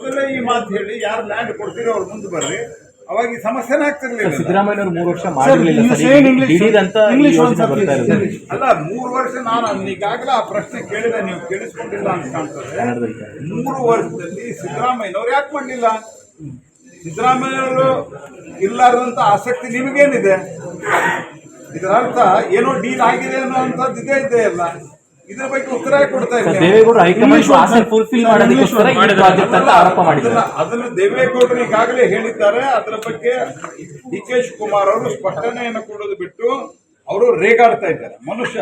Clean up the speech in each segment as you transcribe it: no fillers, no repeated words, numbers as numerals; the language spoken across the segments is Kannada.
ಮೊದಲೇ ಈ ಮಾತು ಹೇಳಿ ಯಾರು ಲ್ಯಾಂಡ್ ಕೊಡ್ತೀರೋ ಅವ್ರು ಮುಂದೆ ಬರ್ರಿ, ಅವಾಗ ಈ ಸಮಸ್ಯೆನೇ ಆಗ್ತಿರ್ಲಿಲ್ಲ. ಸಿದ್ದರಾಮಯ್ಯ 3 ವರ್ಷ ಮಾಡಿರಲಿಲ್ಲ ಅಂತ ಅಲ್ಲ, 3 ವರ್ಷ ನಾನು ಈಗಾಗಲೇ ಆ ಪ್ರಶ್ನೆ ಕೇಳಿದೆ, ನೀವು ಕೇಳಿಸ್ಕೊಂಡಿಲ್ಲ ಅಂತ ಕಾಣ್ತದೆ. 3 ವರ್ಷದಲ್ಲಿ ಸಿದ್ದರಾಮಯ್ಯನವ್ರು ಯಾಕೆ ಮಾಡಲಿಲ್ಲ? ಸಿದ್ದರಾಮಯ್ಯವರು ಇಲ್ಲಾರ್ದಂತ ಆಸಕ್ತಿ ನಿಮಗೇನಿದೆ? ಇದರ ಅರ್ಥ ಏನೋ ಡೀಲ್ ಆಗಿದೆ ಅನ್ನೋಂಥದ್ದು ಇದೇ ಇದೆ ಅಲ್ಲ. ಇದ್ರ ಬಗ್ಗೆ ಉತ್ತರ ಕೊಡ್ತಾ ಇದ್ದಾರೆ. ಅದನ್ನು ದೇವೇಗೌಡರು ಈಗಾಗಲೇ ಹೇಳಿದ್ದಾರೆ. ಅದರ ಬಗ್ಗೆ ಡಿ ಕೆ ಶಿವಕುಮಾರ್ ಅವರು ಸ್ಪಷ್ಟನೆಯನ್ನು ಕೊಡೋದು ಬಿಟ್ಟು ಅವರು ರೇಗಾಡ್ತಾ ಇದ್ದಾರೆ. ಮನುಷ್ಯ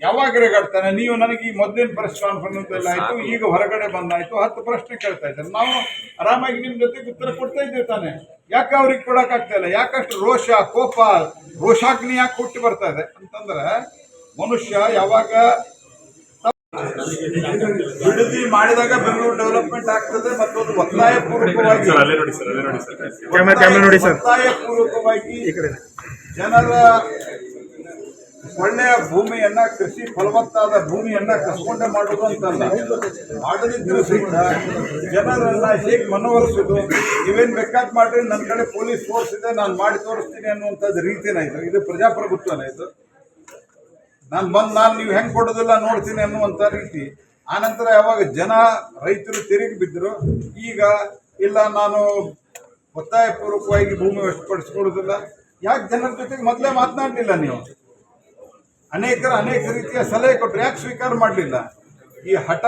ಯಾವಾಗ ರೇಗಾಡ್ತಾನೆ? ನೀವು ನನಗೆ ಈ ಮೊದಲಿನ ಪ್ರೆಸ್ ಕಾನ್ಫರೆನ್ಸ್ ಎಲ್ಲ ಆಯ್ತು, ಈಗ ಹೊರಗಡೆ ಬಂದಾಯ್ತು, 10 ಪ್ರಶ್ನೆ ಕೇಳ್ತಾ ಇದ್ದಾರೆ. ನಾವು ಆರಾಮಾಗಿ ನಿಮ್ ಜೊತೆಗೆ ಉತ್ತರ ಕೊಡ್ತಾ ಇದ್ದೇವೆ ತಾನೆ. ಯಾಕೆ ಅವ್ರಿಗೆ ಕೊಡಕ್ ಆಗ್ತಾ ಇಲ್ಲ? ಯಾಕಷ್ಟು ರೋಷ, ಕೋಪ, ರೋಷಾಗ್ನಿ ಯಾಕೆ ಹುಟ್ಟಿ ಬರ್ತಾ ಇದೆ ಅಂತಂದ್ರೆ, ಮನುಷ್ಯ ಯಾವಾಗ ಬಿಡದಿ ಮಾಡಿದಾಗ ಬೆಂಗಳೂರು ಡೆವಲಪ್ಮೆಂಟ್ ಆಗ್ತದೆ ಮತ್ತು ಅದು ಒತ್ತಾಯಪೂರ್ವಕವಾಗಿ ಜನರ ಒಳ್ಳೆಯ ಭೂಮಿಯನ್ನ, ಕೃಷಿ ಫಲವತ್ತಾದ ಭೂಮಿಯನ್ನ ಕಸ್ಕೊಂಡೆ ಮಾಡುವುದು ಅಂತಲ್ಲ, ಮಾಡದಿದ್ದರೂ ಸಹಿತ ಜನರನ್ನ ಹೇಗೆ ಮನವೊಲಿಸೋದು, ನೀವೇನು ಬೇಕಾದ್ ಮಾಡ್ರಿ, ನನ್ನ ಕಡೆ ಪೊಲೀಸ್ ಫೋರ್ಸ್ ಇದೆ, ನಾನು ಮಾಡಿ ತೋರಿಸ್ತೀನಿ ಅನ್ನುವಂಥದ್ದು ರೀತಿನ ಇದು ಪ್ರಜಾಪ್ರಭುತ್ವನ ಇದು. ನಾನು ನೀವು ಹೆಂಗೆ ಕೊಡೋದಿಲ್ಲ ನೋಡ್ತೀನಿ ಅನ್ನುವಂಥ ರೀತಿ. ಆನಂತರ ಯಾವಾಗ ಜನ ರೈತರು ತಿರುಗಿ ಬಿದ್ದರು, ಈಗ ಇಲ್ಲ ನಾನು ಒತ್ತಾಯಪೂರ್ವಕವಾಗಿ ಭೂಮಿ ವಶಪಡಿಸ್ಕೊಳ್ಳೋದಿಲ್ಲ, ಯಾಕೆ ಜನರ ಜೊತೆಗೆ ಮೊದಲೇ ಮಾತನಾಡಲಿಲ್ಲ? ನೀವು ಅನೇಕ ರೀತಿಯ ಸಲಹೆ ಕೊಟ್ಟರೆ ಯಾಕೆ ಸ್ವೀಕಾರ ಮಾಡಲಿಲ್ಲ? ಈ ಹಠ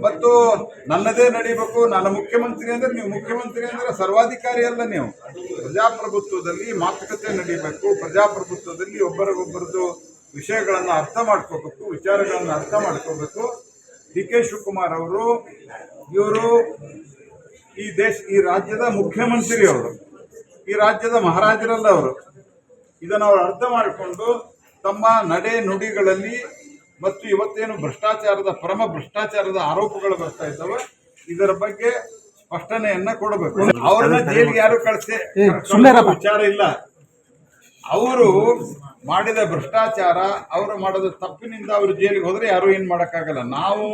ಮತ್ತು ನನ್ನದೇ ನಡೀಬೇಕು, ನಾನು ಮುಖ್ಯಮಂತ್ರಿ ಅಂದರೆ, ನೀವು ಮುಖ್ಯಮಂತ್ರಿ ಅಂದರೆ ಸರ್ವಾಧಿಕಾರಿ ಅಲ್ಲ. ನೀವು ಪ್ರಜಾಪ್ರಭುತ್ವದಲ್ಲಿ ಮಾತುಕತೆ ನಡೀಬೇಕು, ಪ್ರಜಾಪ್ರಭುತ್ವದಲ್ಲಿ ಒಬ್ಬರಿಗೊಬ್ಬರದು ವಿಷಯಗಳನ್ನು ಅರ್ಥ ಮಾಡ್ಕೋಬೇಕು, ವಿಚಾರಗಳನ್ನು ಅರ್ಥ ಮಾಡ್ಕೋಬೇಕು. ಡಿ ಕೆ ಶಿವಕುಮಾರ್ ಅವರು ಇವರು ಈ ರಾಜ್ಯದ ಮುಖ್ಯಮಂತ್ರಿ, ಅವರು ಈ ರಾಜ್ಯದ ಮಹಾರಾಜರಲ್ಲ. ಅವರು ಇದನ್ನು ಅವರು ಅರ್ಥ ಮಾಡಿಕೊಂಡು ತಮ್ಮ ನಡೆ ನುಡಿಗಳಲ್ಲಿ ಮತ್ತು ಇವತ್ತೇನು ಪರಮ ಭ್ರಷ್ಟಾಚಾರದ ಆರೋಪಗಳು ಬರ್ತಾ ಇದ್ದಾವೆ, ಇದರ ಬಗ್ಗೆ ಸ್ಪಷ್ಟನೆಯನ್ನ ಕೊಡಬೇಕು. ಅವ್ರನ್ನ ಜೈಲಿಗೆ ಯಾರು ವಿಚಾರ ಇಲ್ಲ. ಅವರು ಮಾಡಿದ ಭ್ರಷ್ಟಾಚಾರ, ಅವರು ಮಾಡಿದ ತಪ್ಪಿನಿಂದ ಅವರು ಜೈಲಿಗೆ ಹೋದ್ರೆ ಯಾರು ಏನು ಮಾಡೋಕ್ಕಾಗಲ್ಲ. ನಾವು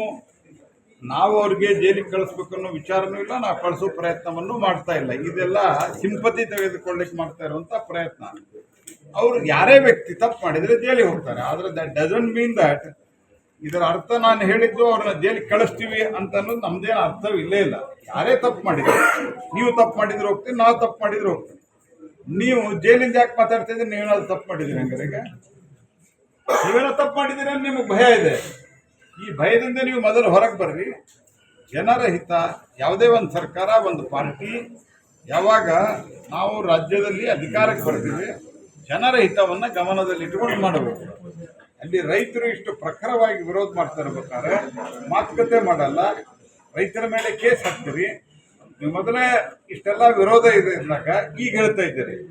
ಅವ್ರಿಗೆ ಜೈಲಿಗೆ ಕಳಿಸ್ಬೇಕು ಅನ್ನೋ ವಿಚಾರನೂ ಇಲ್ಲ, ನಾವು ಕಳಿಸೋ ಪ್ರಯತ್ನವನ್ನು ಮಾಡ್ತಾ ಇಲ್ಲ. ಇದೆಲ್ಲ ಸಿಂಪತಿ ತೆಗೆದುಕೊಳ್ಳಿಕ್ಕೆ ಮಾಡ್ತಾ ಇರುವಂಥ ಪ್ರಯತ್ನ. ಅವರು ಯಾರೇ ವ್ಯಕ್ತಿ ತಪ್ಪು ಮಾಡಿದರೆ ಜೈಲಿಗೆ ಹೋಗ್ತಾರೆ. ಆದರೆ ದಟ್ ಡಸಂಟ್ ಮೀನ್ ದಟ್ ಇದರ ಅರ್ಥ ನಾನು ಹೇಳಿದ್ದು ಅವ್ರನ್ನ ಜೈಲಿಗೆ ಕಳಿಸ್ತೀವಿ ಅಂತ ಅನ್ನೋದು ನಮ್ದೇನು ಅರ್ಥವಿಲ್ಲೇ ಇಲ್ಲ. ಯಾರೇ ತಪ್ಪು ಮಾಡಿದ್ರು, ನೀವು ತಪ್ಪು ಮಾಡಿದ್ರು ಹೋಗ್ತೀವಿ, ನಾವು ತಪ್ಪು ಮಾಡಿದ್ರು ಹೋಗ್ತೀವಿ. ನೀವು ಜೈಲಿಂದ ಯಾಕೆ ಮಾತಾಡ್ತಿದ್ರೆ ನೀವೇನಾದ್ರು ತಪ್ಪು ಮಾಡಿದ್ದೀರಿ? ಹಂಗಾರೆ ನೀವೇನೋ ತಪ್ಪು ಮಾಡಿದ್ದೀರಿ ಅಂತ ನಿಮಗೆ ಭಯ ಇದೆ. ಈ ಭಯದಿಂದ ನೀವು ಮೊದಲು ಹೊರಗೆ ಬರ್ರಿ. ಜನರ ಹಿತ, ಯಾವುದೇ ಒಂದು ಸರ್ಕಾರ, ಒಂದು ಪಾರ್ಟಿ ಯಾವಾಗ ನಾವು ರಾಜ್ಯದಲ್ಲಿ ಅಧಿಕಾರಕ್ಕೆ ಬರ್ತೀವಿ, ಜನರ ಹಿತವನ್ನು ಗಮನದಲ್ಲಿ ಇಟ್ಕೊಂಡು ಮಾಡಬೇಕು. ಅಲ್ಲಿ ರೈತರು ಇಷ್ಟು ಪ್ರಖರವಾಗಿ ವಿರೋಧ ಮಾಡ್ತಾ ಇರ್ಬೇಕಾದ್ರೆ ಮಾತುಕತೆ ಮಾಡಲ್ಲ, ರೈತರ ಮೇಲೆ ಕೇಸ್ ಹಾಕ್ತೀರಿ. ನೀವು ಮೊದಲೇ ಇಷ್ಟೆಲ್ಲ ವಿರೋಧ ಇದೆ ಇದ್ದಾಗ ಈಗ ಹೇಳ್ತಾ ಇದ್ದೀರಿ.